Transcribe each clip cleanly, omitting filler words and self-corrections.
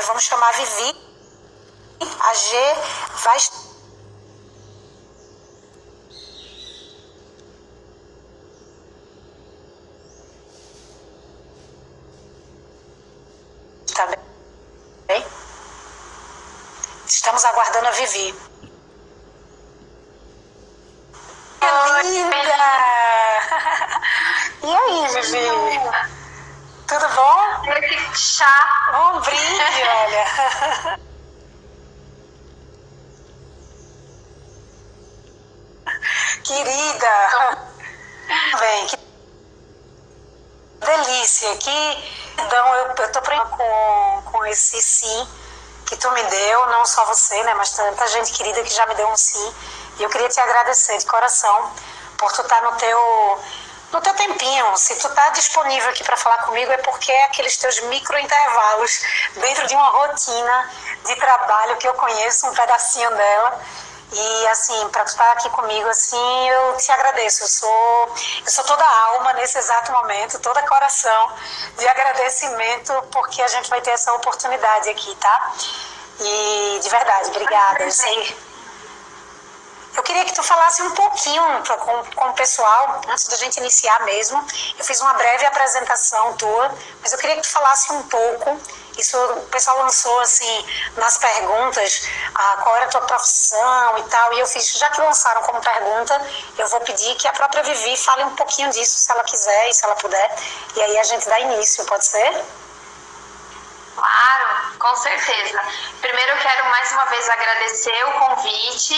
Vamos chamar a Vivi. A G vai estar bem. Estamos aguardando a Vivi. Oi, Linda! E aí, Vivi? Tudo bom? Que chá. Um brinde, olha. Querida. Bem, que delícia. Então, eu tô com esse sim que tu me deu, não só você, né, mas tanta gente querida que já me deu um sim. E eu queria te agradecer de coração por tu estar no teu tempinho. Se tu tá disponível aqui para falar comigo é porque é aqueles teus micro intervalos dentro de uma rotina de trabalho que eu conheço um pedacinho dela. E assim, para tu estar aqui comigo, assim, eu te agradeço. Eu sou toda alma nesse exato momento, toda coração de agradecimento, porque a gente vai ter essa oportunidade aqui, tá? E de verdade, obrigada. Eu queria que tu falasse um pouquinho com o pessoal, antes da gente iniciar mesmo. Eu fiz uma breve apresentação tua, mas eu queria que tu falasse um pouco. Isso o pessoal lançou assim nas perguntas, qual era a tua profissão e tal. E eu fiz, já que lançaram como pergunta, eu vou pedir que a própria Vivi fale um pouquinho disso, se ela quiser e se ela puder. E aí a gente dá início, pode ser? Claro, com certeza. Primeiro eu quero mais uma vez agradecer o convite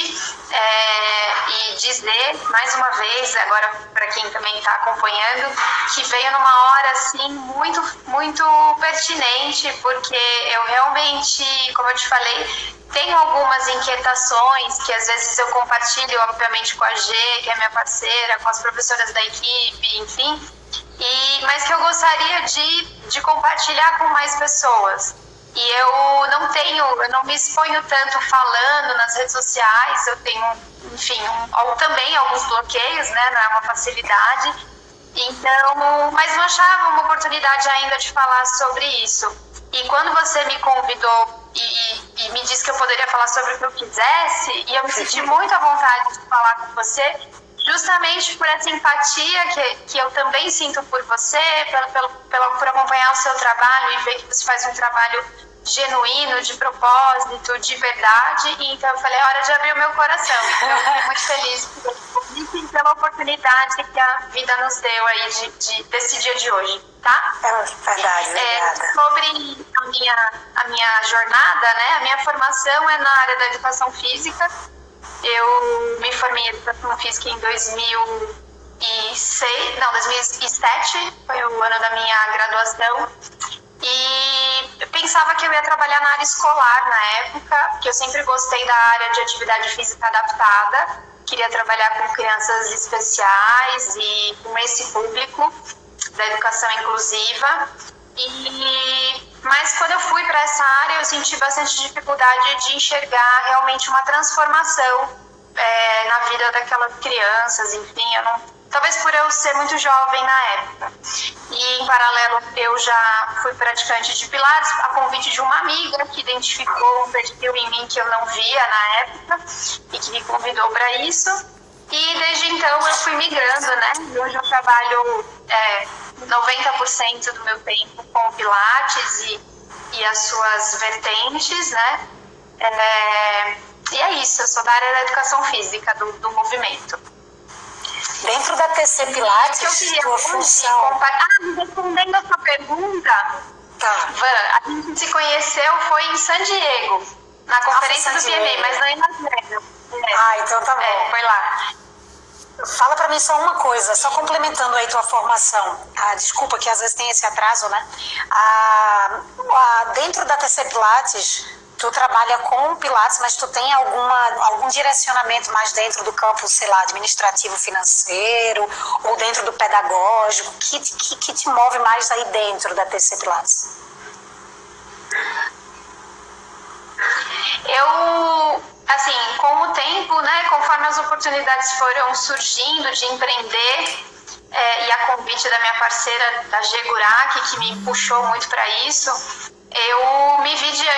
e dizer mais uma vez, agora para quem também está acompanhando, que veio numa hora assim muito, muito pertinente, porque eu realmente, como eu te falei, tenho algumas inquietações que às vezes eu compartilho, obviamente, com a G, que é minha parceira, com as professoras da equipe, enfim. Mas que eu gostaria de compartilhar com mais pessoas. E eu não me exponho tanto falando nas redes sociais, eu tenho, enfim, também alguns bloqueios, né, não é uma facilidade. Então, mas não achava uma oportunidade ainda de falar sobre isso. E quando você me convidou e me disse que eu poderia falar sobre o que eu quisesse, e eu me senti muito à vontade de falar com você, justamente por essa empatia que eu também sinto por você, por acompanhar o seu trabalho e ver que você faz um trabalho genuíno, de propósito, de verdade. E então eu falei, é hora de abrir o meu coração. Então eu fico muito feliz pela oportunidade que a vida nos deu aí desse dia de hoje, tá? É verdade, obrigada. Sobre a minha jornada, né? A minha formação é na área da educação física. Eu me formei em educação física em 2007, foi o ano da minha graduação, e eu pensava que eu ia trabalhar na área escolar na época, porque eu sempre gostei da área de atividade física adaptada, queria trabalhar com crianças especiais e com esse público da educação inclusiva. Mas quando eu fui para essa área, eu senti bastante dificuldade de enxergar realmente uma transformação na vida daquelas crianças, enfim, talvez por eu ser muito jovem na época. E em paralelo, eu já fui praticante de Pilates, a convite de uma amiga que identificou um perfil em mim que eu não via na época e que me convidou para isso. E desde então eu fui migrando, né? Hoje eu trabalho 90% do meu tempo com Pilates e as suas vertentes, né? E é isso, eu sou da área da educação física, do movimento. Dentro da TC Pilates, eu queria tua função... respondendo a sua pergunta, Tá. Van, a gente se conheceu foi em San Diego, na conferência do PMA, mas não em Las Vegas. Então tá bom. Foi lá. Fala pra mim só uma coisa, só complementando aí tua formação. Desculpa que às vezes tem esse atraso, né? Dentro da TC Pilates, tu trabalha com Pilates, mas tu tem algum direcionamento mais dentro do campo, sei lá, administrativo financeiro, ou dentro do pedagógico, que te move mais aí dentro da TC Pilates? Assim, com o tempo, né, conforme as oportunidades foram surgindo de empreender, e a convite da minha parceira, da G Gurak, que me puxou muito para isso, eu me vi diante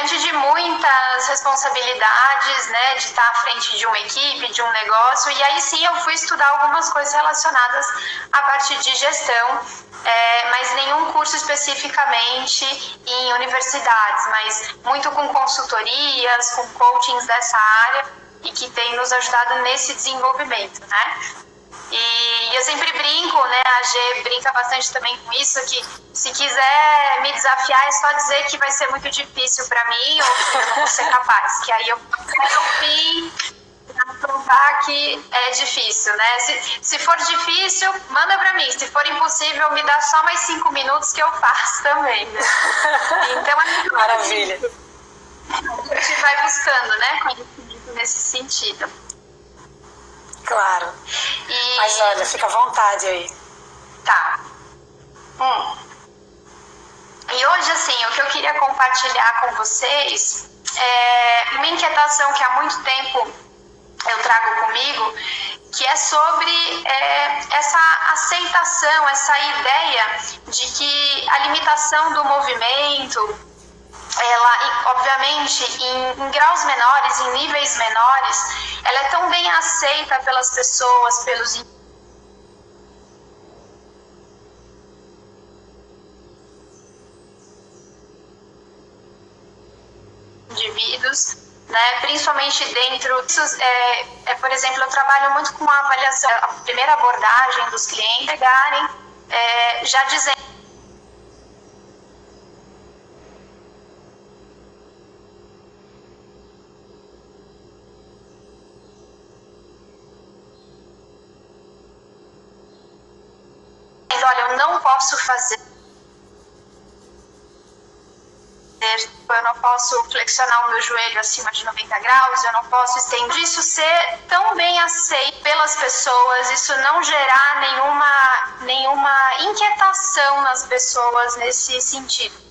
responsabilidades, né, de estar à frente de uma equipe, de um negócio, e aí sim eu fui estudar algumas coisas relacionadas à parte de gestão, mas nenhum curso especificamente em universidades, mas muito com consultorias, com coachings dessa área, e que tem nos ajudado nesse desenvolvimento, né? E eu sempre brinco, né, a G brinca bastante também com isso, que se quiser me desafiar é só dizer que vai ser muito difícil para mim ou que eu não vou ser capaz, que aí eu quero ouvir para provar que é difícil, né? Se for difícil, manda para mim, se for impossível, me dá só mais 5 minutos que eu faço também, né? Então, maravilha. A gente vai buscando, né, conhecimento nesse sentido. Claro. Mas olha, fica à vontade aí. Tá. E hoje, assim, o que eu queria compartilhar com vocês é uma inquietação que há muito tempo eu trago comigo, que é sobre essa aceitação, essa ideia de que a limitação do movimento, ela, obviamente, em graus menores, em níveis menores, ela é tão bem aceita pelas pessoas, pelos indivíduos, né? Principalmente dentro disso, por exemplo, eu trabalho muito com a avaliação, a primeira abordagem dos clientes chegarem já dizendo olha, eu não posso fazer, eu não posso flexionar o meu joelho acima de 90 graus, eu não posso estender. Isso ser tão bem aceito pelas pessoas, isso não gerar nenhuma inquietação nas pessoas nesse sentido.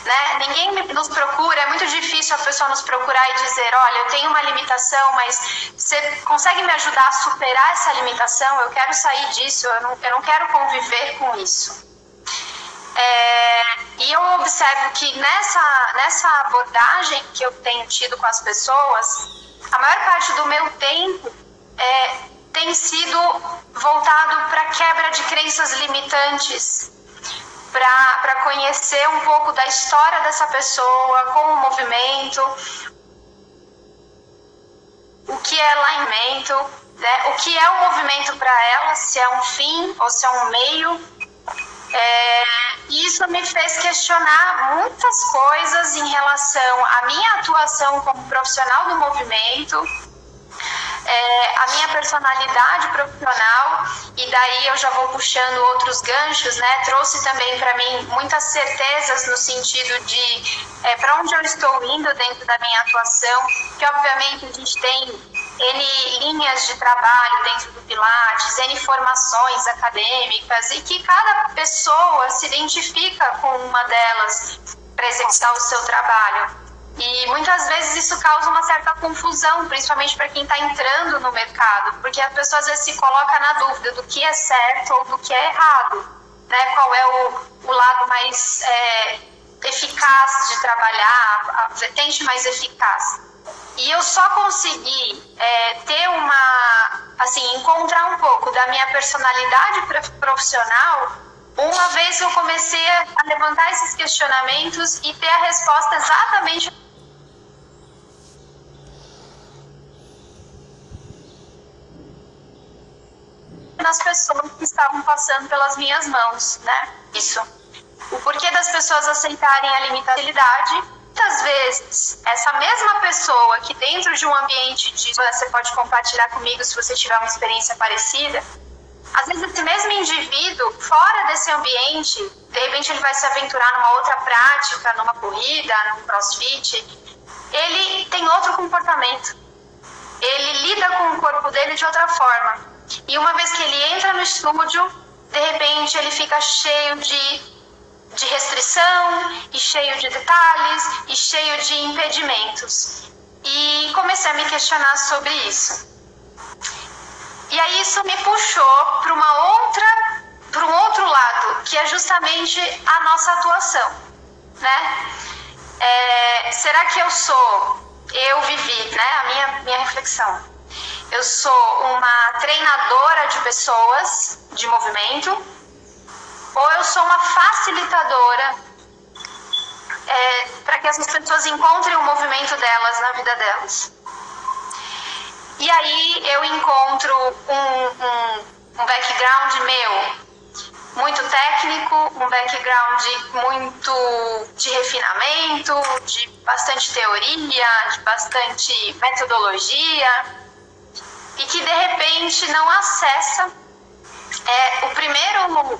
Né? Ninguém nos procura, é muito difícil a pessoa nos procurar e dizer, olha, eu tenho uma limitação, mas você consegue me ajudar a superar essa limitação? Eu quero sair disso, eu não quero conviver com isso. E eu observo que nessa abordagem que eu tenho tido com as pessoas, a maior parte do meu tempo tem sido voltado para a quebra de crenças limitantes, para conhecer um pouco da história dessa pessoa, com o movimento, o que é movimento, né? O que é o movimento para ela, se é um fim ou se é um meio. Isso me fez questionar muitas coisas em relação à minha atuação como profissional do movimento, a minha personalidade profissional, e daí eu já vou puxando outros ganchos, né? Trouxe também para mim muitas certezas no sentido de para onde eu estou indo dentro da minha atuação, que obviamente a gente tem N linhas de trabalho dentro do Pilates, N formações acadêmicas, e que cada pessoa se identifica com uma delas para executar o seu trabalho. E muitas vezes isso causa uma certa confusão, principalmente para quem está entrando no mercado, porque a pessoa às vezes se coloca na dúvida do que é certo ou do que é errado, né? Qual é o lado mais eficaz de trabalhar, a vertente mais eficaz. E eu só consegui encontrar um pouco da minha personalidade profissional uma vez eu comecei a levantar esses questionamentos e ter a resposta exatamente nas pessoas que estavam passando pelas minhas mãos, né? Isso. O porquê das pessoas aceitarem a limitabilidade. Muitas vezes, essa mesma pessoa que dentro de um ambiente você pode compartilhar comigo se você tiver uma experiência parecida, às vezes esse mesmo indivíduo, fora desse ambiente, de repente ele vai se aventurar numa outra prática, numa corrida, num crossfit, ele tem outro comportamento. Ele lida com o corpo dele de outra forma. E uma vez que ele entra no estúdio, de repente ele fica cheio de restrição, e cheio de detalhes, e cheio de impedimentos. E comecei a me questionar sobre isso. E aí isso me puxou para um outro lado, que é justamente a nossa atuação, né? será que eu vivi, né, a minha reflexão, eu sou uma treinadora de pessoas, de movimento, ou eu sou uma facilitadora para que essas pessoas encontrem o movimento delas na vida delas? E aí eu encontro um background meu muito técnico, um background muito de refinamento, de bastante teoria, de bastante metodologia, e que de repente não acessa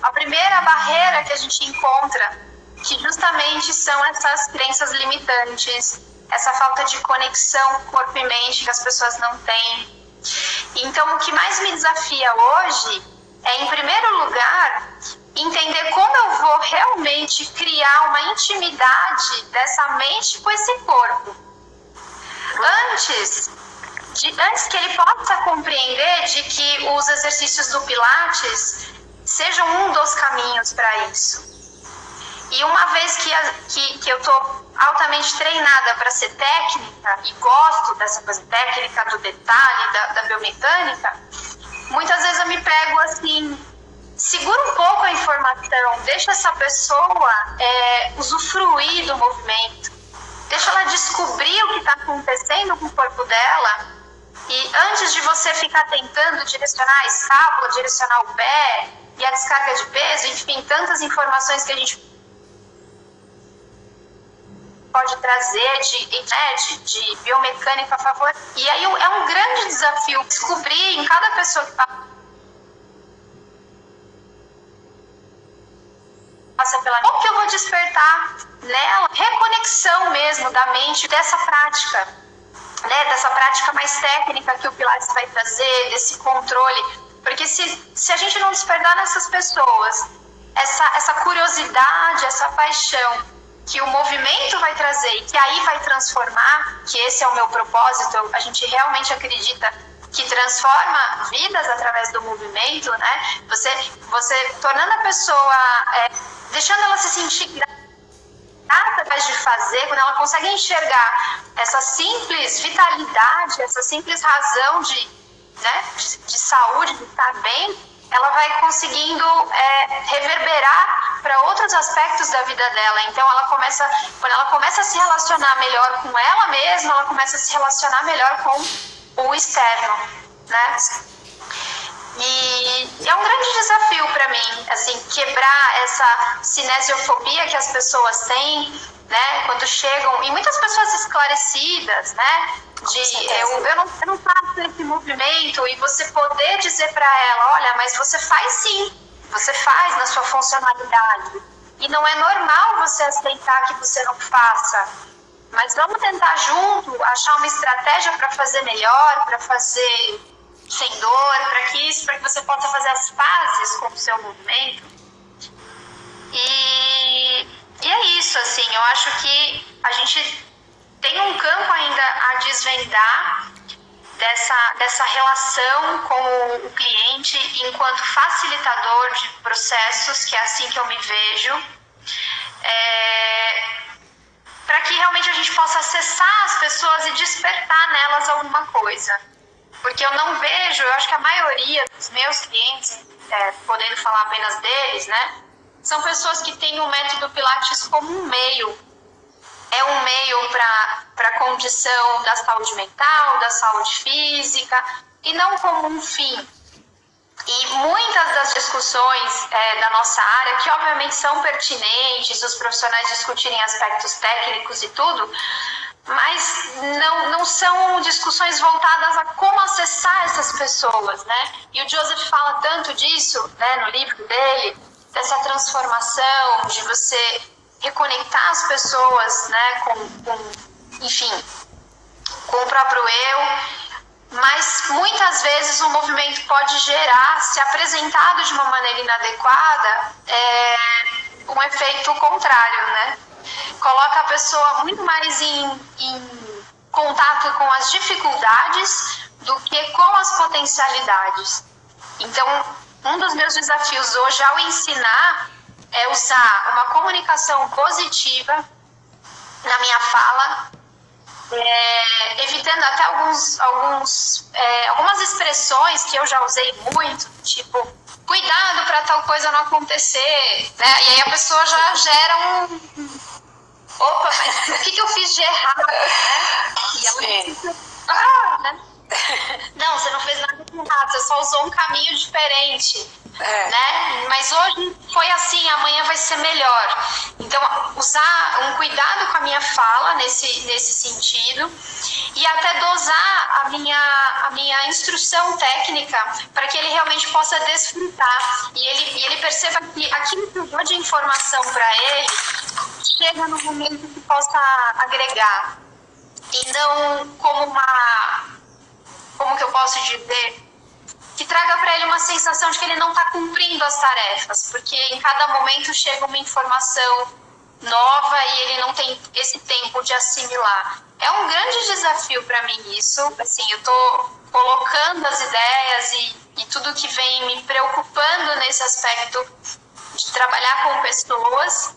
a primeira barreira que a gente encontra, que justamente são essas crenças limitantes, essa falta de conexão corpo e mente que as pessoas não têm. Então, o que mais me desafia hoje é, em primeiro lugar, entender como eu vou realmente criar uma intimidade dessa mente com esse corpo. Antes que ele possa compreender de que os exercícios do Pilates sejam um dos caminhos para isso. E uma vez que eu estou altamente treinada para ser técnica e gosto dessa coisa técnica, do detalhe, da biomecânica, muitas vezes eu me pego assim, segura um pouco a informação, deixa essa pessoa usufruir do movimento, deixa ela descobrir o que está acontecendo com o corpo dela, e antes de você ficar tentando direcionar a escápula, direcionar o pé e a descarga de peso, enfim, tantas informações que a gente pode trazer de biomecânica a favor. E aí é um grande desafio descobrir em cada pessoa que passa pela... Como que eu vou despertar nela reconexão mesmo da mente dessa prática, né? Dessa prática mais técnica que o Pilates vai trazer, desse controle. Porque se a gente não despertar nessas pessoas essa curiosidade, essa paixão que o movimento vai trazer e que aí vai transformar, que esse é o meu propósito, a gente realmente acredita que transforma vidas através do movimento, né? Você tornando a pessoa, deixando ela se sentir grata de fazer, quando ela consegue enxergar essa simples vitalidade, essa simples razão de saúde, de estar bem, ela vai conseguindo reverberar para outros aspectos da vida dela. Então, quando ela começa a se relacionar melhor com ela mesma, ela começa a se relacionar melhor com o externo, né? E é um grande desafio para mim, assim, quebrar essa cinesiofobia que as pessoas têm, né? Quando chegam, e muitas pessoas esclarecidas, né? Eu não faço esse movimento, e você poder dizer para ela, olha, mas você faz sim, você faz na sua funcionalidade, e não é normal você aceitar que você não faça, mas vamos tentar junto achar uma estratégia para fazer melhor, para fazer sem dor, para que você possa fazer as pazes com o seu movimento. E é isso, assim, eu acho que a gente tem um campo ainda a desvendar dessa relação com o cliente enquanto facilitador de processos, que é assim que eu me vejo, para que realmente a gente possa acessar as pessoas e despertar nelas alguma coisa. Porque eu não vejo, eu acho que a maioria dos meus clientes, podendo falar apenas deles, né, são pessoas que têm o método Pilates como um meio. É um meio para a condição da saúde mental, da saúde física, e não como um fim. E muitas das discussões da nossa área, que obviamente são pertinentes, os profissionais discutirem aspectos técnicos e tudo, mas não são discussões voltadas a como acessar essas pessoas, né? E o Joseph fala tanto disso, né, no livro dele, dessa transformação, de você reconectar as pessoas, né, enfim, com o próprio eu, mas muitas vezes o movimento pode gerar, se apresentado de uma maneira inadequada, um efeito contrário, né? Coloca a pessoa muito mais em contato com as dificuldades do que com as potencialidades. Então, um dos meus desafios hoje ao ensinar é usar uma comunicação positiva na minha fala, evitando até algumas expressões que eu já usei muito, tipo, cuidado para tal coisa não acontecer, né? E aí a pessoa já gera opa, mas o que eu fiz de errado, né? E ela né? Não, você não fez nada de errado, você só usou um caminho diferente, né? Mas hoje foi assim, amanhã vai ser melhor. Então, usar um cuidado com a minha fala nesse sentido e até dosar a minha instrução técnica para que ele realmente possa desfrutar e ele perceba que aquilo que eu dou de informação para ele chega no momento que possa agregar e não como que eu posso dizer, que traga para ele uma sensação de que ele não está cumprindo as tarefas, porque em cada momento chega uma informação nova e ele não tem esse tempo de assimilar. É um grande desafio para mim isso, assim, eu estou colocando as ideias e tudo que vem me preocupando nesse aspecto de trabalhar com pessoas.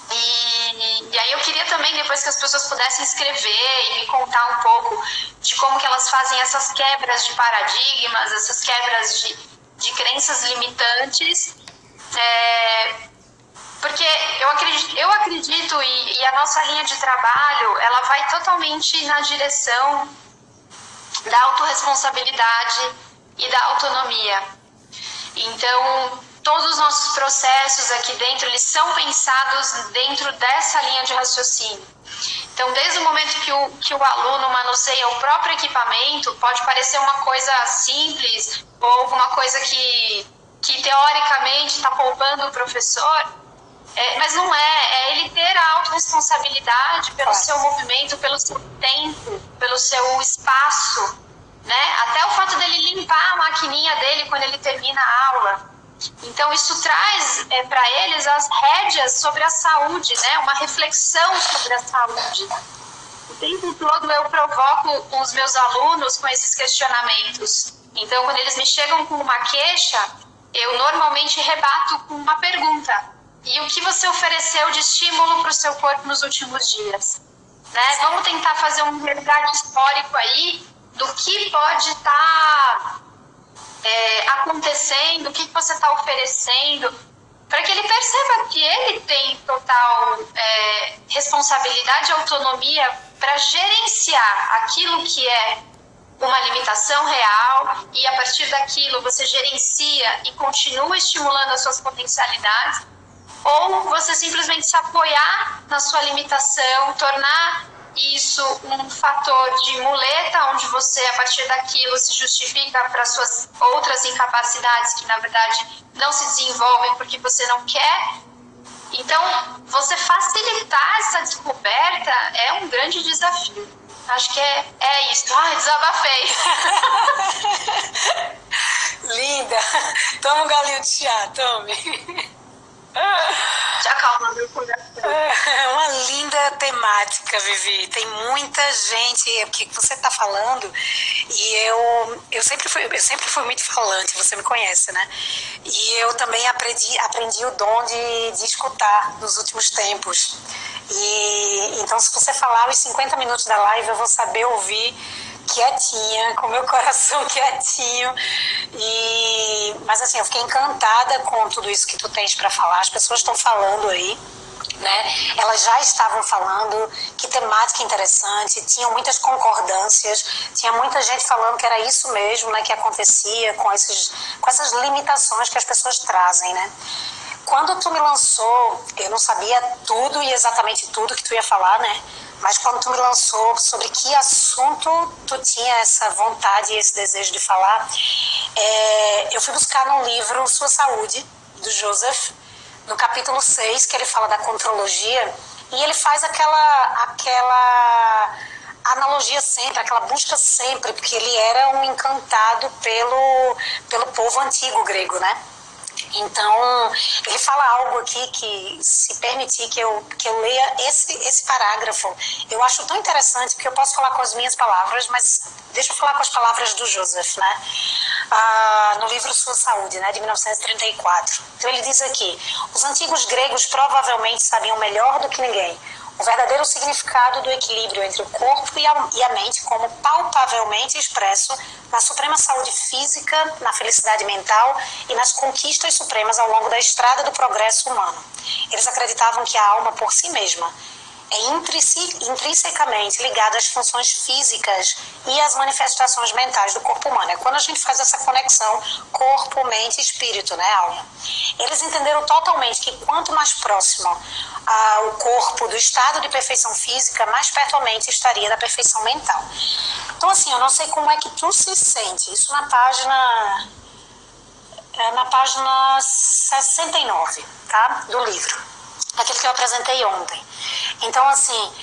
E aí eu queria também, depois que as pessoas pudessem escrever e me contar um pouco de como que elas fazem essas quebras de paradigmas, essas quebras de crenças limitantes, porque eu acredito e a nossa linha de trabalho, ela vai totalmente na direção da autorresponsabilidade e da autonomia. Então, todos os nossos processos aqui dentro, eles são pensados dentro dessa linha de raciocínio. Então, desde o momento que o aluno manuseia o próprio equipamento, pode parecer uma coisa simples ou alguma coisa que teoricamente está poupando o professor, mas não é ele ter a autorresponsabilidade pelo seu movimento, pelo seu tempo, pelo seu espaço, né? Até o fato dele limpar a maquininha dele quando ele termina a aula. Então, isso traz para eles as rédeas sobre a saúde, né? Uma reflexão sobre a saúde. O tempo todo eu provoco os meus alunos com esses questionamentos. Então, quando eles me chegam com uma queixa, eu normalmente rebato com uma pergunta. E o que você ofereceu de estímulo para o seu corpo nos últimos dias? Né? Vamos tentar fazer um resgate histórico aí do que pode estar acontecendo, o que você está oferecendo, para que ele perceba que ele tem total responsabilidade e autonomia para gerenciar aquilo que é uma limitação real e a partir daquilo você gerencia e continua estimulando as suas potencialidades, ou você simplesmente se apoiar na sua limitação, tornar isso um fator de muleta, onde você, a partir daquilo, se justifica para suas outras incapacidades que, na verdade, não se desenvolvem porque você não quer. Então, você facilitar essa descoberta é um grande desafio. Acho que é isso. Ai, desabafei. Linda. Toma um galinho de chá, tome. Já calma meu coração. É uma linda temática, Vivi. Tem muita gente, porque você está falando, e eu sempre fui muito falante, você me conhece, né? E eu também aprendi o dom de escutar nos últimos tempos. E então, se você falar os 50 minutos da live, eu vou saber ouvir quietinha, com meu coração quietinho. Mas assim, eu fiquei encantada com tudo isso que tu tens para falar. As pessoas estão falando aí, né? Elas já estavam falando, que temática interessante, tinham muitas concordâncias, tinha muita gente falando que era isso mesmo, né, que acontecia com essas limitações que as pessoas trazem, né? Quando tu me lançou, eu não sabia tudo e exatamente tudo que tu ia falar, né? Mas quando tu me lançou sobre que assunto tu tinha essa vontade e esse desejo de falar, eu fui buscar no livro Sua Saúde, do Joseph, no capítulo 6, que ele fala da contrologia, e ele faz aquela analogia sempre, aquela busca sempre, porque ele era um encantado pelo povo antigo grego, né? Então, ele fala algo aqui que, se permitir que eu leia esse parágrafo, eu acho tão interessante, porque eu posso falar com as minhas palavras, mas deixa eu falar com as palavras do Joseph, né? No livro Sua Saúde, né, de 1934. Então, ele diz aqui: os antigos gregos provavelmente sabiam melhor do que ninguém o verdadeiro significado do equilíbrio entre o corpo e a mente como palpavelmente expresso na suprema saúde física, na felicidade mental e nas conquistas supremas ao longo da estrada do progresso humano. Eles acreditavam que a alma por si mesma é intrinsecamente ligada às funções físicas e às manifestações mentais do corpo humano. É quando a gente faz essa conexão corpo, mente e espírito, né, alma. Eles entenderam totalmente que quanto mais próximo o corpo do estado de perfeição física, mais perto a mente estaria da perfeição mental. Então, assim, eu não sei como é que tu se sente. Isso na página 69, tá, do livro. Aquele que eu apresentei ontem. Então, assim,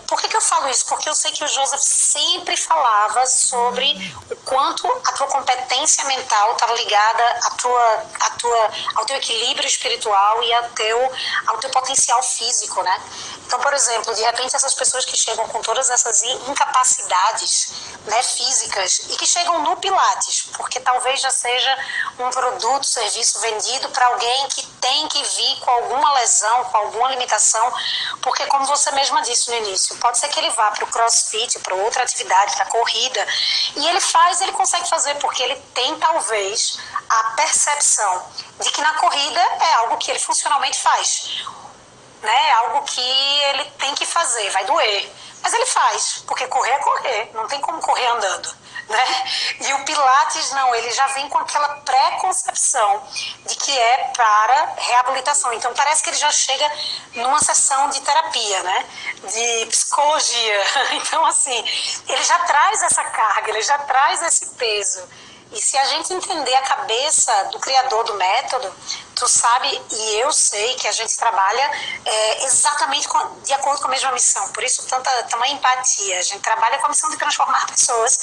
por que eu falo isso? Porque eu sei que o Joseph sempre falava sobre o quanto a tua competência mental estava ligada ao teu equilíbrio espiritual e ao teu potencial físico, né? Então, por exemplo, de repente essas pessoas que chegam com todas essas incapacidades, né, físicas e que chegam no Pilates, porque talvez já seja um produto, serviço vendido para alguém que tem que vir com alguma lesão, com alguma limitação, porque como você mesma disse no início, pode ser que ele vá para o crossfit, para outra atividade, para a corrida, e ele consegue fazer porque ele tem talvez a percepção de que na corrida é algo que ele funcionalmente faz, né? Algo que ele tem que fazer, vai doer, mas ele faz, porque correr é correr, não tem como correr andando, né? E o Pilates não, ele já vem com aquela pré-concepção de que é para reabilitação. Então parece que ele já chega numa sessão de terapia, né? De psicologia. Então, assim, ele já traz essa carga, ele já traz esse peso. E se a gente entender a cabeça do criador do método, tu sabe e eu sei que a gente trabalha exatamente de acordo com a mesma missão. Por isso, tamanha empatia. A gente trabalha com a missão de transformar pessoas,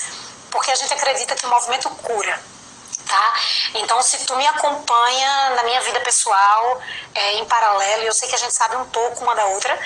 porque a gente acredita que o movimento cura. Tá? Então, se tu me acompanha na minha vida pessoal, em paralelo, e eu sei que a gente sabe um pouco uma da outra,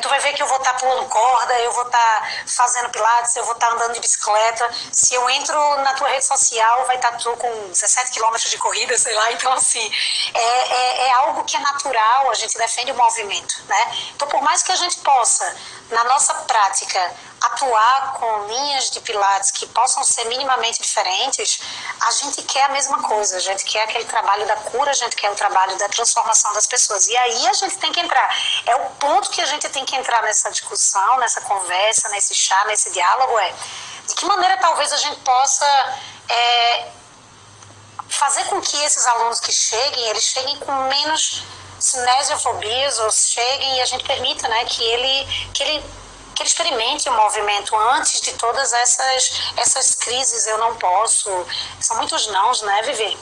tu vai ver que eu vou estar pulando corda, eu vou estar fazendo pilates, eu vou estar andando de bicicleta. Se eu entro na tua rede social, vai estar tu com 17 quilômetros de corrida, sei lá. Então, assim, é algo que é natural, a gente defende o movimento, né? Então, por mais que a gente possa, na nossa prática, atuar com linhas de pilates que possam ser minimamente diferentes, a gente quer a mesma coisa, a gente quer aquele trabalho da cura, a gente quer o trabalho da transformação das pessoas. E aí a gente tem que entrar, é o ponto que a gente tem que entrar nessa discussão, nessa conversa, nesse chá, nesse diálogo, de que maneira talvez a gente possa fazer com que esses alunos que eles cheguem com menos cinesiofobias, ou cheguem e a gente permita, né, que ele experimente o movimento antes de todas essas crises. Eu não posso, são muitos nãos, né, Vivi?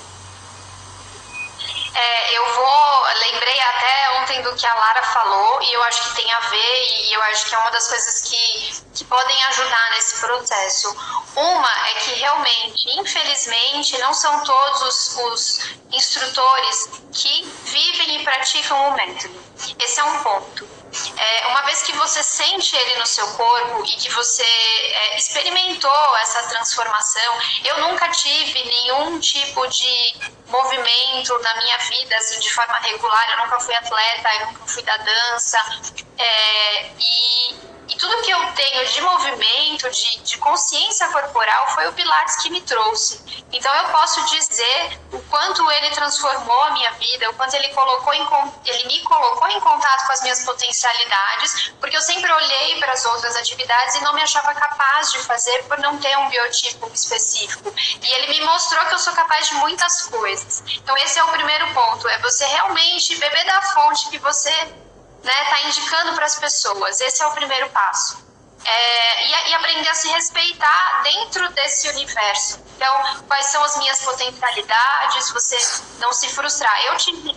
Lembrei até ontem do que a Lara falou, e eu acho que tem a ver, e eu acho que é uma das coisas que podem ajudar nesse processo. Uma é que realmente, infelizmente, não são todos os instrutores que vivem e praticam o método. Esse é um ponto. Uma vez que você sente ele no seu corpo e que você experimentou essa transformação, eu nunca tive nenhum tipo de movimento na minha vida assim, de forma regular, eu nunca fui atleta, eu nunca fui da dança, e tudo que eu tenho de movimento, de consciência corporal, foi o Pilates que me trouxe. Então eu posso dizer o quanto ele transformou a minha vida, o quanto ele me colocou em contato com as minhas potencialidades, porque eu sempre olhei para as outras atividades e não me achava capaz de fazer por não ter um biotipo específico. E ele me mostrou que eu sou capaz de muitas coisas. Então esse é o primeiro ponto, é você realmente beber da fonte que você está indicando para as pessoas. Esse é o primeiro passo. E aprender a se respeitar dentro desse universo. Então, quais são as minhas potencialidades, você não se frustrar. Eu tive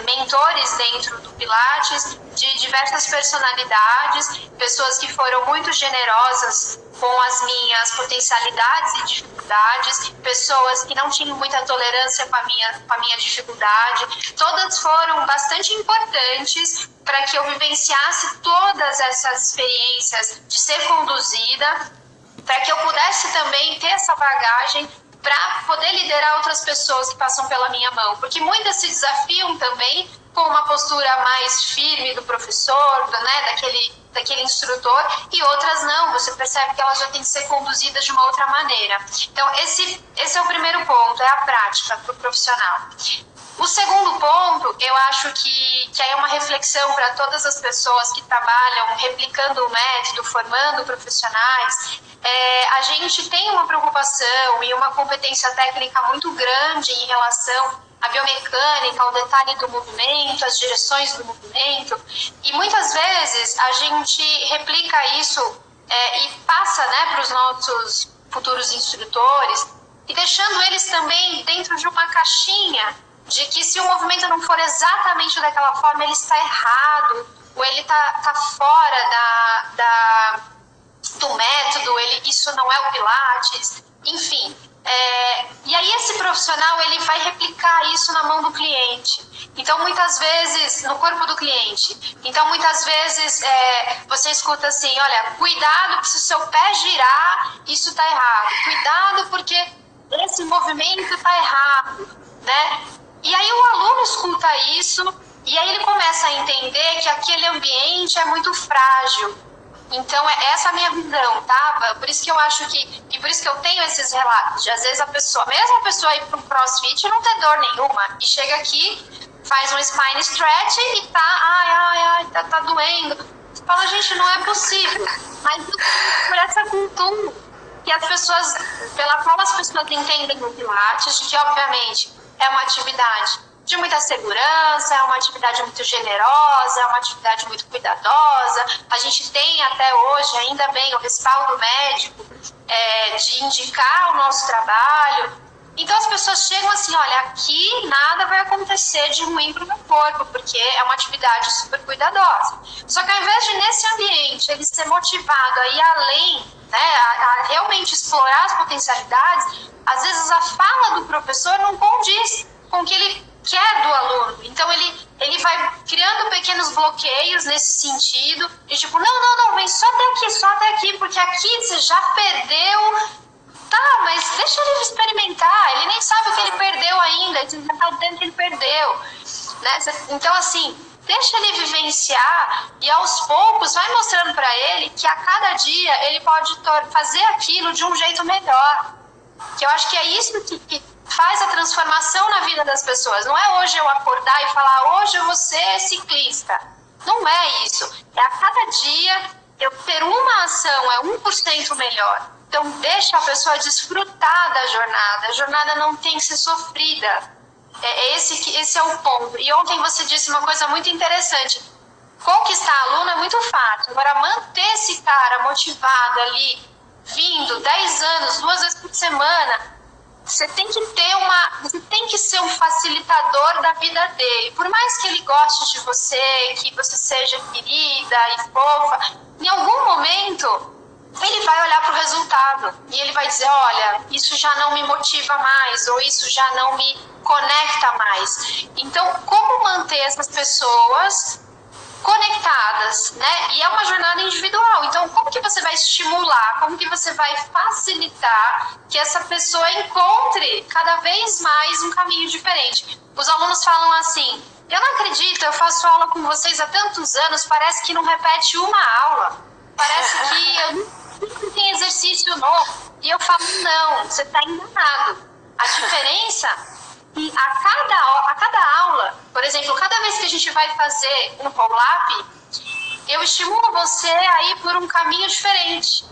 mentores dentro do Pilates de diversas personalidades, pessoas que foram muito generosas com as minhas potencialidades e dificuldades, pessoas que não tinham muita tolerância com a minha dificuldade. Todas foram bastante importantes para que eu vivenciasse todas essas experiências de ser conduzida, para que eu pudesse também ter essa bagagem para poder liderar outras pessoas que passam pela minha mão, porque muitas se desafiam também com uma postura mais firme do professor, né, daquele instrutor, e outras não, você percebe que elas já têm que ser conduzidas de uma outra maneira. Então, esse é o primeiro ponto, é a prática para o profissional. O segundo ponto, eu acho que aí é uma reflexão para todas as pessoas que trabalham replicando o método, formando profissionais. A gente tem uma preocupação e uma competência técnica muito grande em relação à biomecânica, ao detalhe do movimento, às direções do movimento, e muitas vezes a gente replica isso e passa, né, para os nossos futuros instrutores, e deixando eles também dentro de uma caixinha de que se o movimento não for exatamente daquela forma, ele está errado, ou ele está fora do método, isso não é o Pilates, enfim. E aí esse profissional, ele vai replicar isso na mão do cliente. Então, muitas vezes, no corpo do cliente. Então, muitas vezes, você escuta assim, olha, cuidado, que se o seu pé girar, isso está errado. Cuidado, porque esse movimento está errado, né? E aí o aluno escuta isso, e aí ele começa a entender que aquele ambiente é muito frágil. Então, essa é a minha visão, tá? Por isso que eu acho e por isso que eu tenho esses relatos de, às vezes, mesmo a pessoa ir para um crossfit e não ter dor nenhuma, e chega aqui, faz um spine stretch e tá doendo. Você fala, gente, não é possível. Mas por essa cultura que as pessoas, pela qual as pessoas entendem o Pilates, de que, obviamente, é uma atividade de muita segurança, é uma atividade muito generosa, é uma atividade muito cuidadosa. A gente tem até hoje, ainda bem, o respaldo médico de indicar o nosso trabalho. Então as pessoas chegam assim, olha, aqui nada vai acontecer de ruim para o meu corpo, porque é uma atividade super cuidadosa. Só que ao invés de nesse ambiente ele ser motivado a ir além, né, a realmente explorar as potencialidades, às vezes a fala do professor não condiz com o que ele quer do aluno. Então ele vai criando pequenos bloqueios nesse sentido, de tipo, não, vem só até aqui, porque aqui você já perdeu. Tá, mas deixa ele experimentar, ele nem sabe o que ele perdeu ainda, ele já tá dentro que ele perdeu, né? Então, assim, deixa ele vivenciar e aos poucos vai mostrando para ele que a cada dia ele pode fazer aquilo de um jeito melhor. Que eu acho que é isso que faz a transformação na vida das pessoas. Não é hoje eu acordar e falar, hoje eu vou ser ciclista. Não é isso. É a cada dia eu ter uma ação, 1% melhor. Então, deixa a pessoa desfrutar da jornada. A jornada não tem que ser sofrida. Esse é o ponto. E ontem você disse uma coisa muito interessante. Conquistar aluno é muito fácil. Agora, manter esse cara motivado ali, vindo 10 anos, 2 vezes por semana, você tem que ser um facilitador da vida dele. Por mais que ele goste de você, que você seja querida e fofa, em algum momento ele vai olhar para o resultado e ele vai dizer, olha, isso já não me motiva mais, ou isso já não me conecta mais. Então, como manter essas pessoas conectadas, né? E é uma jornada individual. Então, como que você vai estimular, como que você vai facilitar que essa pessoa encontre cada vez mais um caminho diferente? Os alunos falam assim, eu não acredito, eu faço aula com vocês há tantos anos, parece que não repete uma aula. Parece que eu não tem exercício novo. E eu falo, não, você está enganado. A diferença é que a cada aula, por exemplo, cada vez que a gente vai fazer um roll-up, eu estimulo você a ir por um caminho diferente.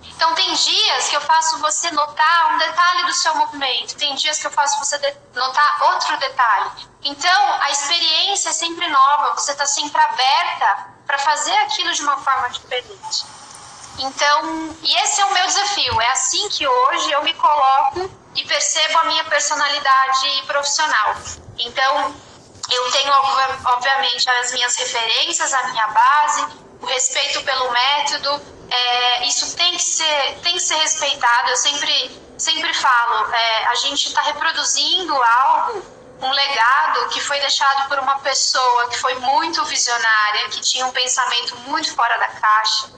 Então, tem dias que eu faço você notar um detalhe do seu movimento, tem dias que eu faço você notar outro detalhe. Então, a experiência é sempre nova, você está sempre aberta para fazer aquilo de uma forma diferente. Então, e esse é o meu desafio, é assim que hoje eu me coloco e percebo a minha personalidade profissional. Então, eu tenho, obviamente, as minhas referências, a minha base, o respeito pelo método, isso tem que ser respeitado. Eu sempre falo, a gente está reproduzindo algo, um legado que foi deixado por uma pessoa que foi muito visionária, que tinha um pensamento muito fora da caixa.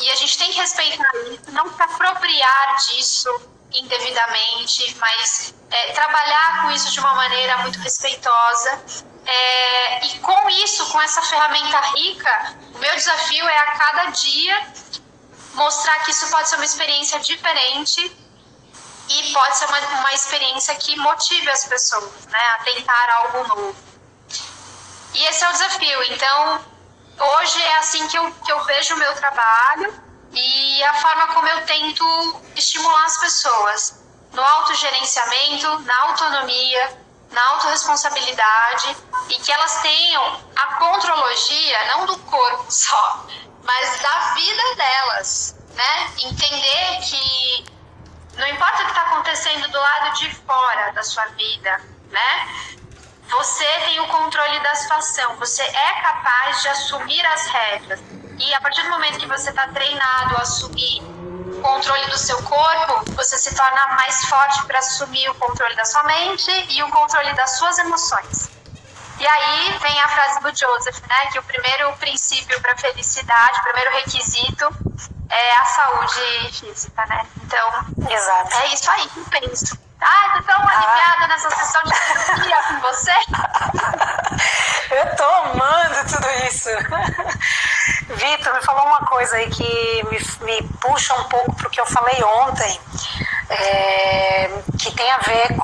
E a gente tem que respeitar isso, não se apropriar disso indevidamente, mas trabalhar com isso de uma maneira muito respeitosa. E com isso, com essa ferramenta rica, o meu desafio é a cada dia mostrar que isso pode ser uma experiência diferente e pode ser uma experiência que motive as pessoas, né, a tentar algo novo. E esse é o desafio. Então, hoje é assim que eu vejo o meu trabalho e a forma como eu tento estimular as pessoas no autogerenciamento, na autonomia, na autorresponsabilidade, e que elas tenham a contrologia, não do corpo só, mas da vida delas, né? Entender que não importa o que está acontecendo do lado de fora da sua vida, né? Você tem o controle da situação, você é capaz de assumir as regras. E a partir do momento que você está treinado a assumir o controle do seu corpo, você se torna mais forte para assumir o controle da sua mente e o controle das suas emoções. E aí vem a frase do Joseph, né, que o primeiro princípio para a felicidade, o primeiro requisito é a saúde física, né? Então, exato. É isso aí que eu penso. Tô tão aliviada nessa sessão de terapia com você. Eu tô amando tudo isso. Vitor, me falou uma coisa aí que me puxa um pouco pro que eu falei ontem, que tem a ver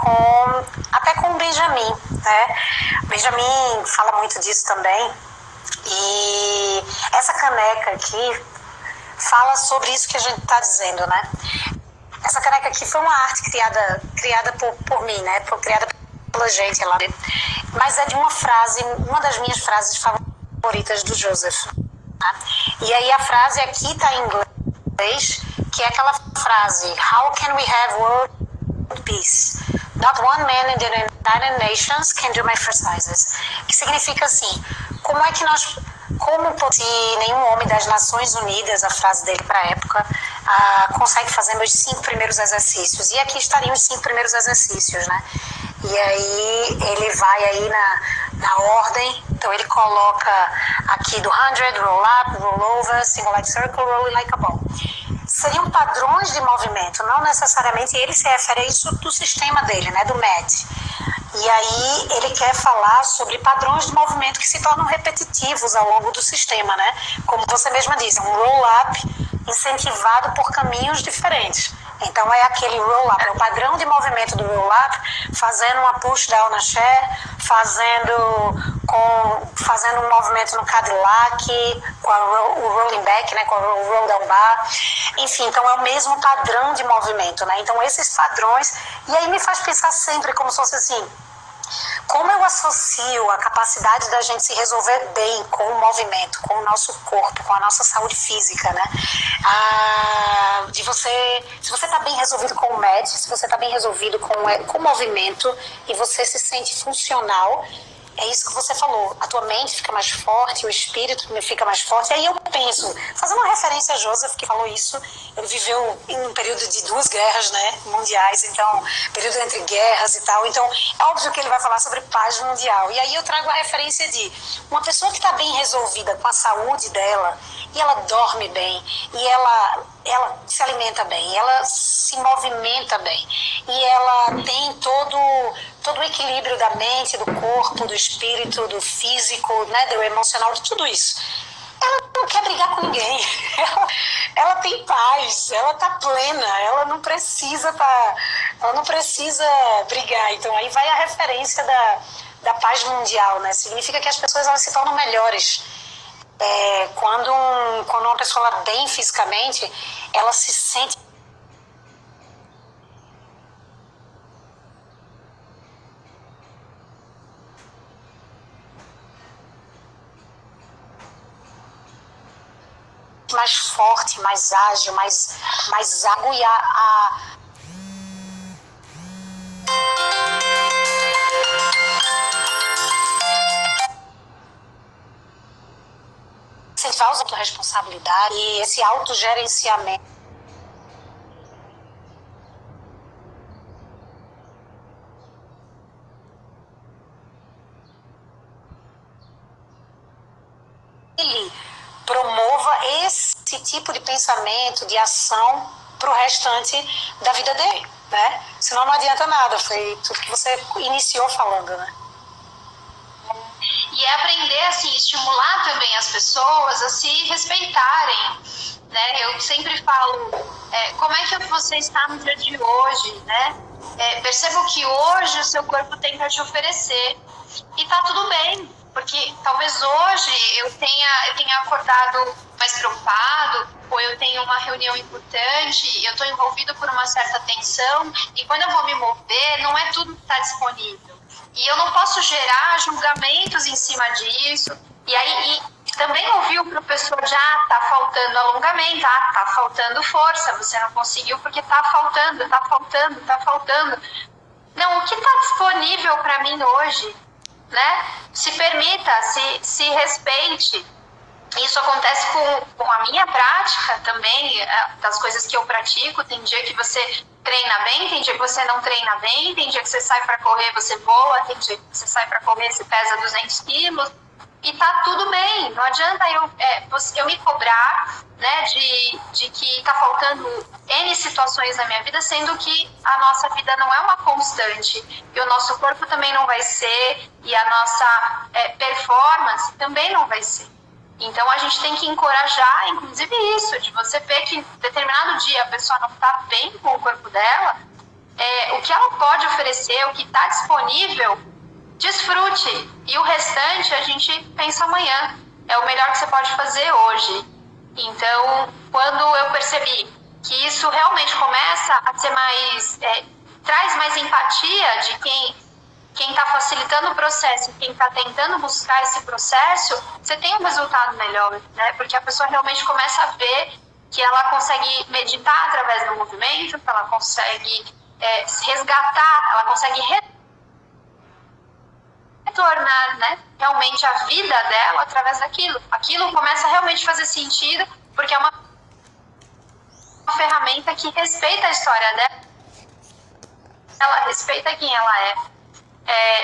até com o Benjamin, né? Benjamin fala muito disso também, e essa caneca aqui fala sobre isso que a gente está dizendo, né? Essa caneca aqui foi uma arte criada por mim, né? Criada pela gente lá. Mas é de uma frase, uma das minhas frases favoritas do Joseph. Tá? E aí a frase aqui está em inglês, que é aquela frase: How can we have world peace? Not one man in the United Nations can do my exercises. Que significa assim: como é que nós... Como se nenhum homem das Nações Unidas, a frase dele para a época, consegue fazer meus 5 primeiros exercícios. E aqui estariam os 5 primeiros exercícios, né? E aí ele vai aí na ordem. Então ele coloca aqui do 100, roll up, roll over, single leg circle, rolling like a ball. Seriam padrões de movimento, não necessariamente ele se refere a isso do sistema dele, né, do MED. E aí ele quer falar sobre padrões de movimento que se tornam repetitivos ao longo do sistema, né? Como você mesma disse, um roll-up incentivado por caminhos diferentes. Então é aquele roll-up, é o padrão de movimento do roll-up, fazendo uma push-down na chair, fazendo um movimento no Cadillac, com o rolling back, né, com o roll down bar. Enfim, então é o mesmo padrão de movimento, né? Então esses padrões, e aí me faz pensar sempre como se fosse assim: como eu associo a capacidade da gente se resolver bem com o movimento, com o nosso corpo, com a nossa saúde física, né? Se você está bem resolvido com o MED, se você está bem resolvido com o movimento e você se sente funcional, é isso que você falou, a tua mente fica mais forte, o espírito fica mais forte. E aí eu penso, fazendo uma referência a Joseph, que falou isso, ele viveu em um período de 2 guerras, né, mundiais, então, período entre guerras e tal, então é óbvio que ele vai falar sobre paz mundial. E aí eu trago a referência de uma pessoa que está bem resolvida com a saúde dela, e ela dorme bem, e ela se alimenta bem, ela se movimenta bem, e ela tem todo o equilíbrio da mente, do corpo, do espírito, do físico, né, do emocional, de tudo isso. Ela não quer brigar com ninguém, ela tem paz, ela está plena, ela não precisa brigar. Então aí vai a referência da paz mundial, né? Significa que as pessoas elas se tornam melhores. Quando uma pessoa está bem fisicamente, ela se sente mais forte, mais ágil, mais água e incentivar a autorresponsabilidade e esse autogerenciamento. Ele promova esse tipo de pensamento, de ação para o restante da vida dele, né? Senão não adianta nada, foi tudo que você iniciou falando, né? E é aprender, assim, estimular também as pessoas a se respeitarem, né? Eu sempre falo, como é que você está no dia de hoje, né? Perceba o que hoje o seu corpo tem para te oferecer. E tá tudo bem, porque talvez hoje eu tenha acordado mais preocupado, ou eu tenho uma reunião importante, eu estou envolvido por uma certa tensão, e quando eu vou me mover, não é tudo que está disponível. E eu não posso gerar julgamentos em cima disso. E aí também ouvir o professor de, tá faltando alongamento, tá faltando força, você não conseguiu porque tá faltando. Não, o que está disponível para mim hoje, né? Se permita, se respeite. Isso acontece com a minha prática também, das coisas que eu pratico. Tem dia que você treina bem, tem dia que você não treina bem, tem dia que você sai para correr, você voa, tem dia que você sai para correr, você pesa 200 quilos. E tá tudo bem, não adianta eu me cobrar, né, de que tá faltando N situações na minha vida, sendo que a nossa vida não é uma constante, e o nosso corpo também não vai ser, e a nossa performance também não vai ser. Então a gente tem que encorajar, inclusive isso, de você ver que em determinado dia a pessoa não tá bem com o corpo dela, o que ela pode oferecer, o que está disponível, desfrute. E o restante a gente pensa amanhã. É o melhor que você pode fazer hoje. Então, quando eu percebi que isso realmente começa a ser mais... traz mais empatia de quem está facilitando o processo, quem está tentando buscar esse processo, você tem um resultado melhor, né? Porque a pessoa realmente começa a ver que ela consegue meditar através do movimento, que ela consegue resgatar, ela consegue retornar, né, realmente a vida dela através daquilo. Aquilo começa a realmente fazer sentido, porque é uma ferramenta que respeita a história dela, ela respeita quem ela é,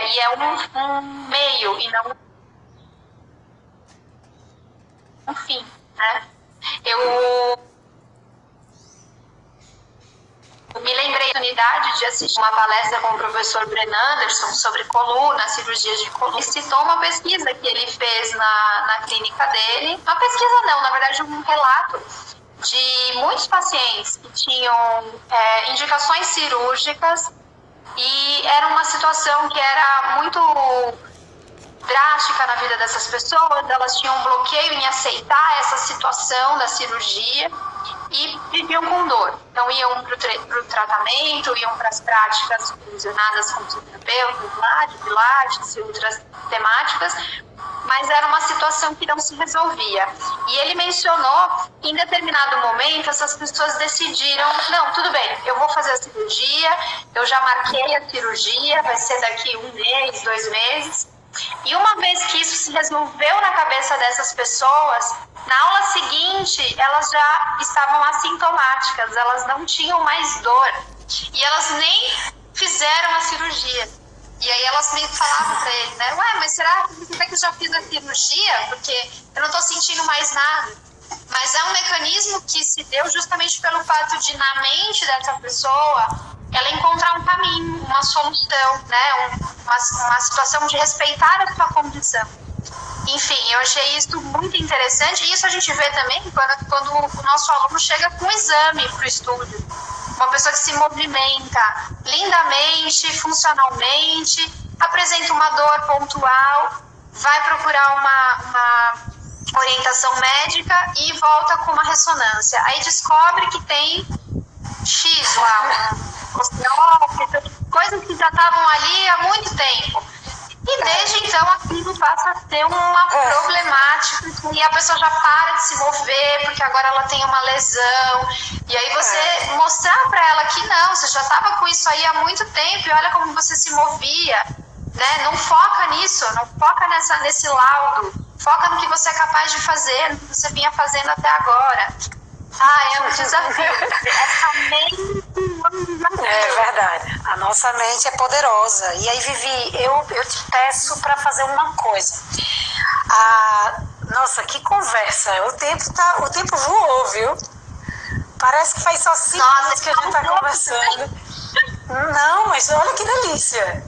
e é um meio e não um fim, né? Eu me lembrei da oportunidade de assistir uma palestra com o professor Bren Anderson sobre coluna, cirurgia de coluna. Ele citou uma pesquisa que ele fez na clínica dele. Uma pesquisa não, na verdade um relato de muitos pacientes que tinham indicações cirúrgicas, e era uma situação que era muito drástica na vida dessas pessoas. Elas tinham um bloqueio em aceitar essa situação da cirurgia e viviam com dor. Então iam para o tratamento, iam para as práticas supervisionadas com fisioterapeutas lá, de pilates e outras temáticas, mas era uma situação que não se resolvia. E ele mencionou que em determinado momento essas pessoas decidiram, não, tudo bem, eu vou fazer a cirurgia, eu já marquei a cirurgia, vai ser daqui 1 mês, 2 meses. E uma vez que isso se resolveu na cabeça dessas pessoas, na aula seguinte elas já estavam assintomáticas, elas não tinham mais dor e elas nem fizeram a cirurgia. E aí elas me falavam para ele, né? Mas será que eu já fiz a cirurgia? Porque eu não estou sentindo mais nada. Mas é um mecanismo que se deu justamente pelo fato de, na mente dessa pessoa, ela encontrar um caminho, uma solução, né? Uma situação de respeitar a sua condição. Enfim, eu achei isso muito interessante. E isso a gente vê também quando o nosso aluno chega com um exame para o estúdio. Uma pessoa que se movimenta lindamente, funcionalmente, apresenta uma dor pontual, vai procurar uma orientação médica e volta com uma ressonância. Aí descobre que tem X lá, coisas que já estavam ali há muito tempo. E desde então aquilo passa a ser uma problemática, e a pessoa já para de se mover porque agora ela tem uma lesão. E aí você mostrar para ela que não, você já estava com isso aí há muito tempo e olha como você se movia, né? Não foca nisso, não foca nesse laudo, foca no que você é capaz de fazer, no que você vinha fazendo até agora. É um desafio. Essa mente é um desafio. É verdade. A nossa mente é poderosa. E aí, Vivi, eu te peço para fazer uma coisa. Nossa, que conversa. O tempo voou, viu? Parece que faz só 5 minutos que a gente está conversando. Não, mas olha que delícia.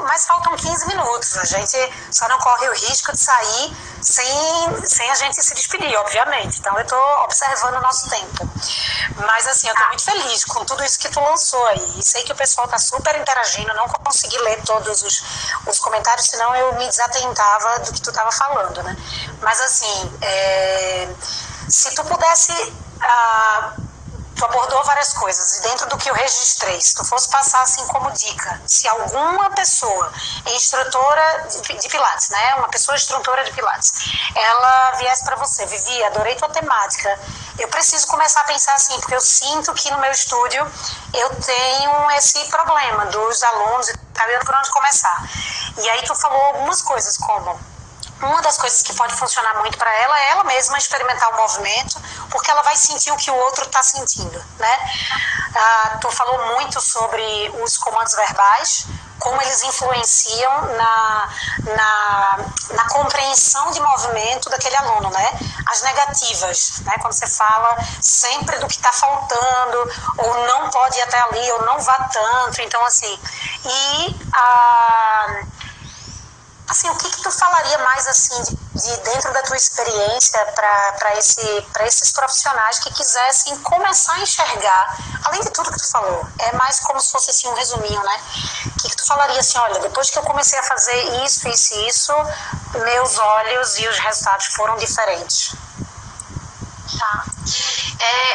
mas faltam 15 minutos. A gente só não corre o risco de sair sem a gente se despedir, obviamente. Então eu estou observando o nosso tempo. Mas assim, eu estou muito feliz com tudo isso que tu lançou aí. E sei que o pessoal está super interagindo. Não consegui ler todos os comentários, senão eu me desatentava do que tu estava falando, né? Mas assim, se tu pudesse... Tu abordou várias coisas, e dentro do que eu registrei, se tu fosse passar assim como dica, se alguma pessoa instrutora de Pilates, né, uma pessoa instrutora de Pilates, ela viesse para você, Vivi, adorei tua temática, eu preciso começar a pensar assim, porque eu sinto que no meu estúdio eu tenho esse problema dos alunos e tá vendo por onde começar. E aí tu falou algumas coisas como... Uma das coisas que pode funcionar muito para ela é ela mesma experimentar o movimento, porque ela vai sentir o que o outro está sentindo, né? Tu falou muito sobre os comandos verbais, como eles influenciam na compreensão de movimento daquele aluno, né? As negativas, né? Quando você fala sempre do que está faltando, ou não pode ir até ali, ou não vá tanto, então assim... Assim, o que tu falaria mais assim de dentro da tua experiência para esses profissionais que quisessem começar a enxergar, além de tudo que tu falou, é mais como se fosse assim um resuminho, né? O que tu falaria assim, olha, depois que eu comecei a fazer isso, meus olhos e os resultados foram diferentes? Tá.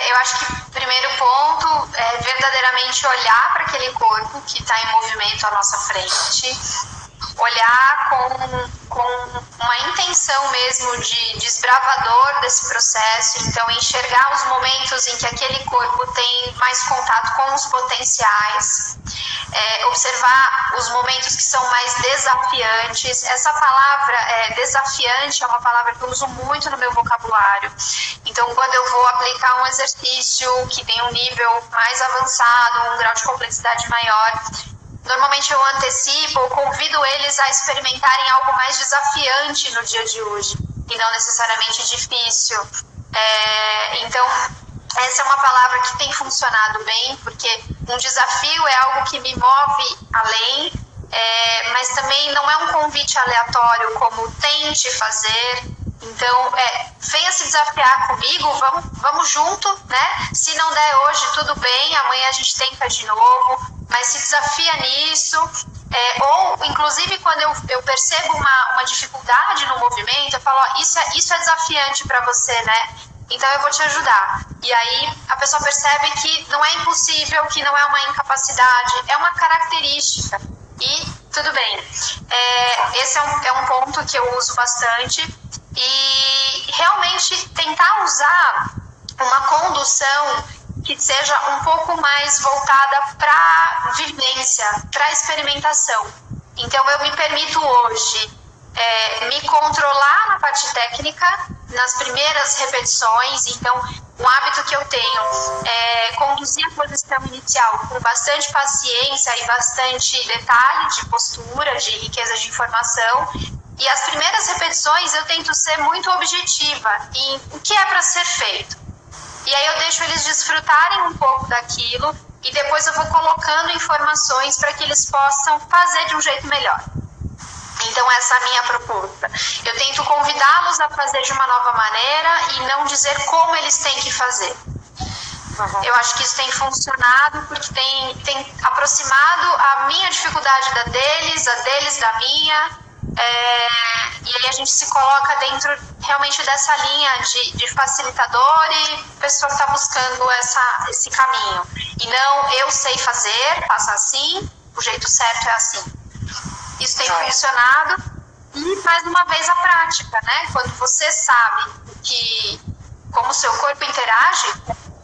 Eu acho que o primeiro ponto é verdadeiramente olhar para aquele corpo que está em movimento à nossa frente, olhar com uma intenção mesmo de desbravador desse processo, então enxergar os momentos em que aquele corpo tem mais contato com os potenciais, observar os momentos que são mais desafiantes. Essa palavra desafiante é uma palavra que eu uso muito no meu vocabulário. Então, quando eu vou aplicar um exercício que tem um nível mais avançado, um grau de complexidade maior, normalmente eu antecipo ou convido eles a experimentarem algo mais desafiante no dia de hoje e não necessariamente difícil. Então, essa é uma palavra que tem funcionado bem, porque um desafio é algo que me move além, mas também não é um convite aleatório como tente fazer. Então, venha se desafiar comigo, vamos junto, né? Se não der hoje, tudo bem, amanhã a gente tenta de novo, mas se desafia nisso. Ou, inclusive, quando eu percebo uma dificuldade no movimento, eu falo, ó, isso é desafiante para você, né? Então eu vou te ajudar. E aí a pessoa percebe que não é impossível, que não é uma incapacidade, é uma característica. E tudo bem. Esse é um ponto que eu uso bastante. E realmente tentar usar uma condução que seja um pouco mais voltada para vivência, para experimentação. Então eu me permito hoje me controlar na parte técnica, nas primeiras repetições. Então um hábito que eu tenho é conduzir a posição inicial com bastante paciência e bastante detalhe de postura, de riqueza de informação. E as primeiras repetições eu tento ser muito objetiva em o que é para ser feito. E aí eu deixo eles desfrutarem um pouco daquilo e depois eu vou colocando informações para que eles possam fazer de um jeito melhor. Então essa é a minha proposta. Eu tento convidá-los a fazer de uma nova maneira e não dizer como eles têm que fazer. Eu acho que isso tem funcionado porque tem aproximado a minha dificuldade da deles, a deles da minha. E aí a gente se coloca dentro realmente dessa linha de facilitador e pessoa que está buscando esse caminho. E não eu sei fazer, faça assim, o jeito certo é assim. Isso tem funcionado. E mais uma vez a prática, né? Quando você sabe como o seu corpo interage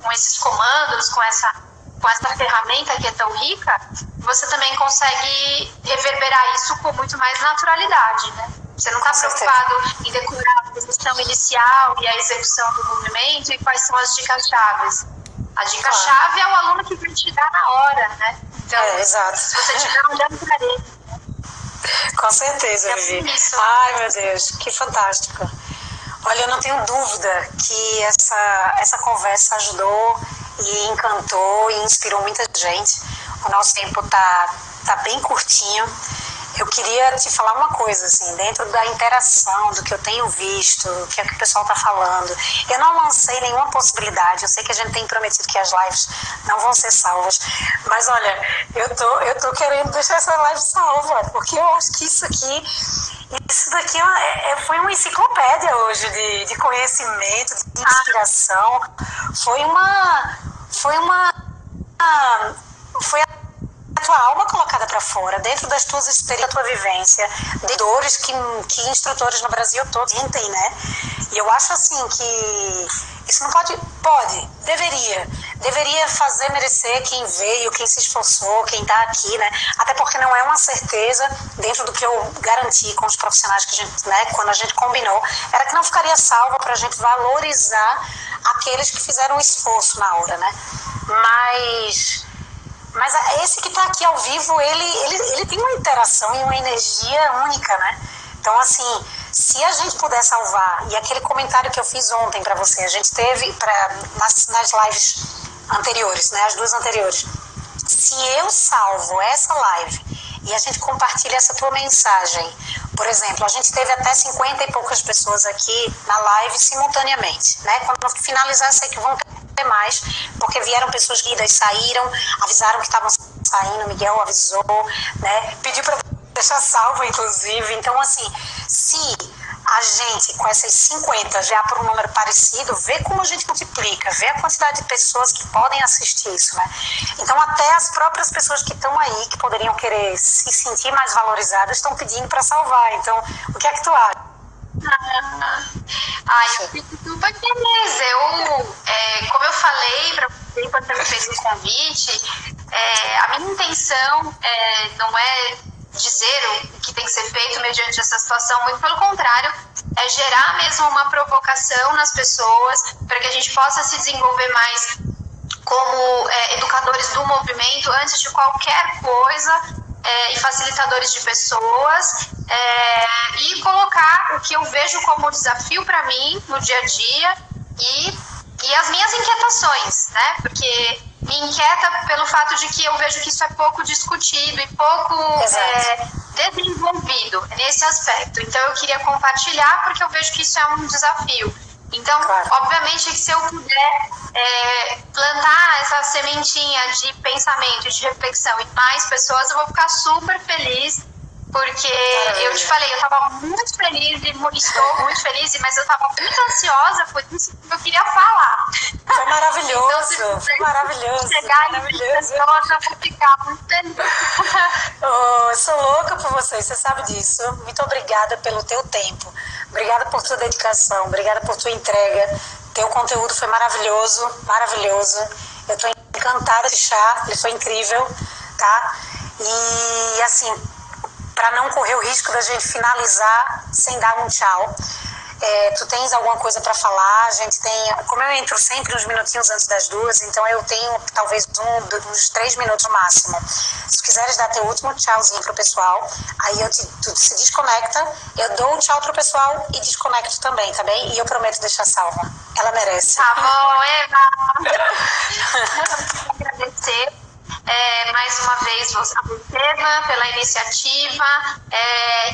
com esses comandos, com essa ferramenta que é tão rica, você também consegue reverberar isso com muito mais naturalidade, né? Você não está preocupado em decorar a posição inicial e a execução do movimento e quais são as dicas-chave. A dica-chave é o aluno que vai te dar na hora, né? Então, exato. Se você estiver olhando para ele. Com certeza, Vivi. Ai, meu Deus, que fantástico. Olha, eu não tenho dúvida que essa conversa ajudou e encantou e inspirou muita gente. O nosso tempo tá bem curtinho eu queria te falar uma coisa, assim, dentro da interação, do que eu tenho visto, do que o pessoal tá falando. Eu não lancei nenhuma possibilidade, eu sei que a gente tem prometido que as lives não vão ser salvas, mas olha, eu tô querendo deixar essa live salva, porque eu acho que isso daqui foi uma enciclopédia hoje de conhecimento, de inspiração. Foi a tua alma colocada para fora, dentro das tuas experiências, da tua vivência, de dores que instrutores no Brasil todo sentem, né? E eu acho assim que isso não deveria fazer merecer quem veio, quem se esforçou, quem está aqui, né? Até porque não é uma certeza, dentro do que eu garanti com os profissionais que a gente, né, quando a gente combinou, era que não ficaria salva para a gente valorizar aqueles que fizeram o esforço na hora, né? Mas esse que está aqui ao vivo, ele tem uma interação e uma energia única, né? Então, assim, se a gente puder salvar, e aquele comentário que eu fiz ontem para você, a gente teve nas lives anteriores, né, as duas anteriores, se eu salvo essa live e a gente compartilha essa tua mensagem, por exemplo, a gente teve até 50 e poucas pessoas aqui na live simultaneamente, né? Quando finalizar, sei que vão ter mais, porque vieram pessoas guidas, saíram, avisaram que estavam saindo, Miguel avisou, né? Pediu para deixar salva, inclusive. Então, assim, se a gente, com essas 50, já por um número parecido, vê como a gente multiplica, vê a quantidade de pessoas que podem assistir isso, né? Então, até as próprias pessoas que estão aí, que poderiam querer se sentir mais valorizadas, estão pedindo para salvar. Então, o que é que tu acha? Eu fico super feliz. Como eu falei para você quando você me fez o convite, a minha intenção não é dizer o que tem que ser feito mediante essa situação, muito pelo contrário, é gerar mesmo uma provocação nas pessoas para que a gente possa se desenvolver mais como educadores do movimento antes de qualquer coisa, e facilitadores de pessoas, e colocar o que eu vejo como desafio para mim no dia a dia e as minhas inquietações, né? Porque me inquieta pelo fato de que eu vejo que isso é pouco discutido e pouco desenvolvido nesse aspecto. Então eu queria compartilhar porque eu vejo que isso é um desafio. Então, obviamente que se eu puder plantar essa sementinha de pensamento, de reflexão em mais pessoas, eu vou ficar super feliz, porque eu te falei, eu estava muito feliz, estou muito feliz, mas eu estava muito ansiosa, por isso que eu queria falar. Foi maravilhoso, então, foi maravilhoso. Chegar maravilhoso. Eu já vou ficar muito feliz. Eu sou louca por você sabe disso. Muito obrigada pelo teu tempo, obrigada por tua dedicação, obrigada por tua entrega. Teu conteúdo foi maravilhoso. Eu estou encantada de chá, ele foi incrível, tá? E assim, para não correr o risco da gente finalizar sem dar um tchau, tu tens alguma coisa para falar? A gente tem, como eu entro sempre uns minutinhos antes das 2, então eu tenho talvez uns 3 minutos no máximo. Se tu quiseres dar teu último tchauzinho pro pessoal, aí tu se desconecta, eu dou um tchau pro pessoal e desconecto também, tá bem? E eu prometo deixar salva. Ela merece. Tá bom, Eva. Eu quero agradecer mais uma vez a você, Eva, pela iniciativa.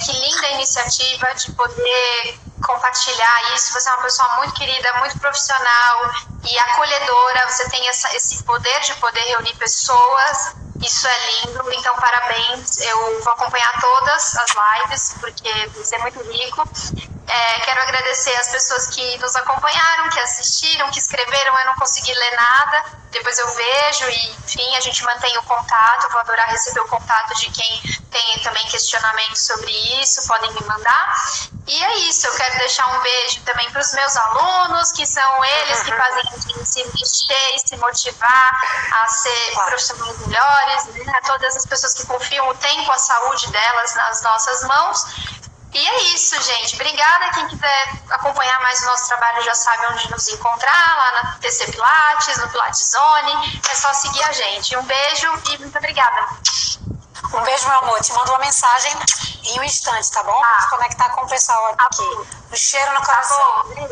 Que linda iniciativa de poder compartilhar isso. Você é uma pessoa muito querida, muito profissional e acolhedora. Você tem esse poder de poder reunir pessoas. Isso é lindo, então parabéns. Eu vou acompanhar todas as lives, porque isso é muito rico. Quero agradecer as pessoas que nos acompanharam, que assistiram, que escreveram. Eu não consegui ler nada, depois eu vejo e, enfim, a gente mantém o contato. Vou adorar receber o contato de quem tem também questionamentos sobre isso, podem me mandar. E é isso, eu quero deixar um beijo também para os meus alunos, que são eles que fazem a gente se mexer e se motivar a ser profissionais melhores, né? Todas as pessoas que confiam o tempo, a saúde delas nas nossas mãos. E é isso, gente. Obrigada. Quem quiser acompanhar mais o nosso trabalho já sabe onde nos encontrar, lá na TC Pilates, no Pilates Zone. É só seguir a gente. Um beijo e muito obrigada. Um beijo, meu amor. Te mando uma mensagem em um instante, tá bom? Pra te conectar com o pessoal aqui. Um cheiro no coração. Tá bom.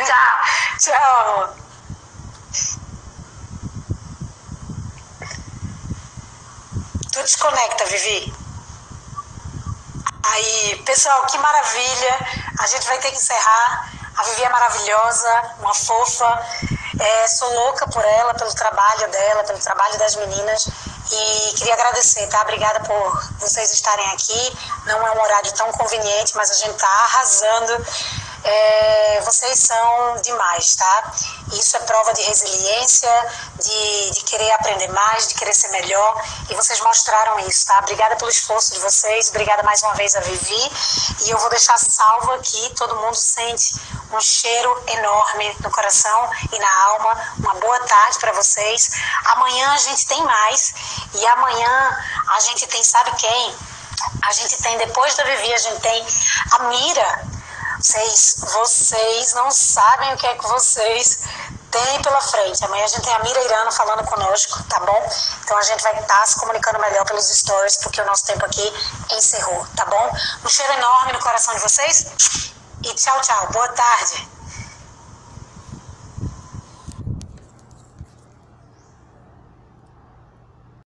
Tchau. Tchau, amor. Tu desconecta, Vivi. Aí, pessoal, que maravilha. A gente vai ter que encerrar. A Vivi é maravilhosa, uma fofa. Sou louca por ela, pelo trabalho dela, pelo trabalho das meninas. E queria agradecer, tá? Obrigada por vocês estarem aqui. Não é um horário tão conveniente, mas a gente tá arrasando. Vocês são demais, tá? Isso é prova de resiliência, de querer aprender mais, de querer ser melhor, e vocês mostraram isso, tá? Obrigada pelo esforço de vocês, obrigada mais uma vez a Vivi, e eu vou deixar salvo aqui, todo mundo sente um cheiro enorme no coração e na alma. Uma boa tarde para vocês. Amanhã a gente tem mais, e amanhã a gente tem, sabe quem? A gente tem, depois da Vivi, a gente tem a Mira. Vocês não sabem o que é que vocês têm pela frente. Amanhã a gente tem a Mira Irano falando conosco, tá bom? Então a gente vai estar se comunicando melhor pelos stories, porque o nosso tempo aqui encerrou, tá bom? Um cheiro enorme no coração de vocês e tchau, tchau. Boa tarde.